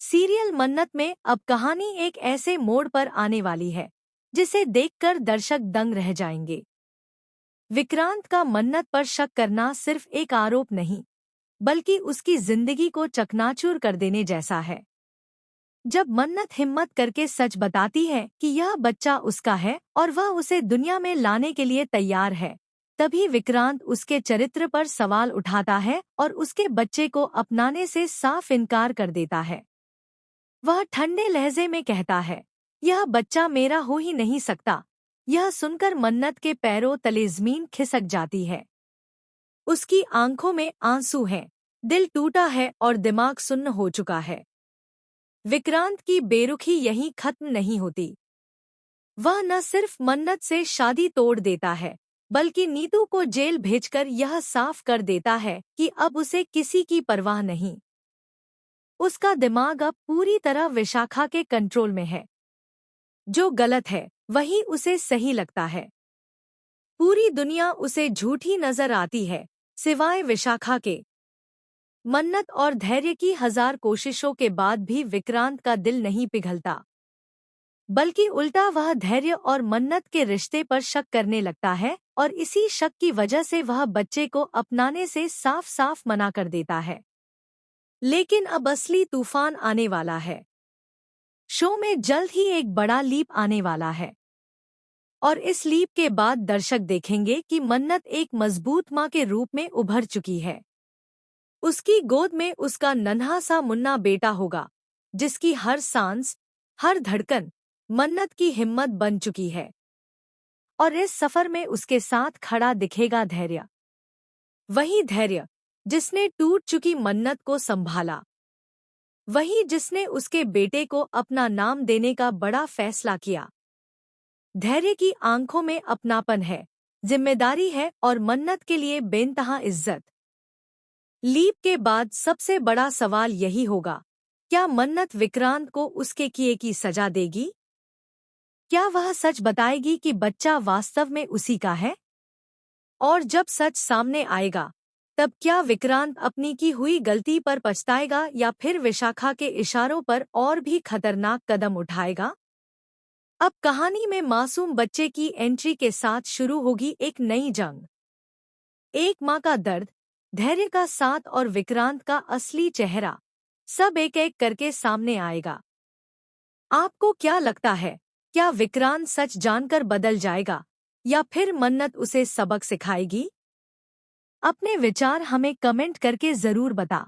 Serial मन्नत में अब कहानी एक ऐसे मोड़ पर आने वाली है जिसे देखकर दर्शक दंग रह जाएंगे। विक्रांत का मन्नत पर शक करना सिर्फ एक आरोप नहीं, बल्कि उसकी जिंदगी को चकनाचूर कर देने जैसा है। जब मन्नत हिम्मत करके सच बताती है कि यह बच्चा उसका है और वह उसे दुनिया में लाने के लिए तैयार है, तभी विक्रांत उसके चरित्र पर सवाल उठाता है और उसके बच्चे को अपनाने से साफ इनकार कर देता है। वह ठंडे लहजे में कहता है, यह बच्चा मेरा हो ही नहीं सकता। यह सुनकर मन्नत के पैरों तले जमीन खिसक जाती है। उसकी आंखों में आंसू हैं, दिल टूटा है और दिमाग सुन्न हो चुका है। विक्रांत की बेरुखी यहीं खत्म नहीं होती। वह न सिर्फ मन्नत से शादी तोड़ देता है, बल्कि नीतू को जेल भेजकर यह साफ कर देता है कि अब उसे किसी की परवाह नहीं। उसका दिमाग अब पूरी तरह विशाखा के कंट्रोल में है। जो गलत है वही उसे सही लगता है। पूरी दुनिया उसे झूठी नजर आती है, सिवाय विशाखा के। मन्नत और धैर्य की 1000 कोशिशों के बाद भी विक्रांत का दिल नहीं पिघलता, बल्कि उल्टा वह धैर्य और मन्नत के रिश्ते पर शक करने लगता है और इसी शक की वजह से वह बच्चे को अपनाने से साफ साफ मना कर देता है। लेकिन अब असली तूफान आने वाला है। शो में जल्द ही एक बड़ा लीप आने वाला है और इस लीप के बाद दर्शक देखेंगे कि मन्नत एक मजबूत मां के रूप में उभर चुकी है। उसकी गोद में उसका नन्हा सा मुन्ना बेटा होगा, जिसकी हर सांस, हर धड़कन मन्नत की हिम्मत बन चुकी है। और इस सफर में उसके साथ खड़ा दिखेगा धैर्य, वही धैर्य जिसने टूट चुकी मन्नत को संभाला, वही जिसने उसके बेटे को अपना नाम देने का बड़ा फैसला किया। धैर्य की आंखों में अपनापन है, जिम्मेदारी है और मन्नत के लिए बेनतहा इज्जत। लीप के बाद सबसे बड़ा सवाल यही होगा, क्या मन्नत विक्रांत को उसके किए की सजा देगी? क्या वह सच बताएगी कि बच्चा वास्तव में उसी का है? और जब सच सामने आएगा, तब क्या विक्रांत अपनी की हुई गलती पर पछताएगा या फिर विशाखा के इशारों पर और भी खतरनाक कदम उठाएगा? अब कहानी में मासूम बच्चे की एंट्री के साथ शुरू होगी एक नई जंग। एक माँ का दर्द, धैर्य का साथ और विक्रांत का असली चेहरा, सब एक एक करके सामने आएगा। आपको क्या लगता है, क्या विक्रांत सच जानकर बदल जाएगा या फिर मन्नत उसे सबक सिखाएगी? अपने विचार हमें कमेंट करके जरूर बता।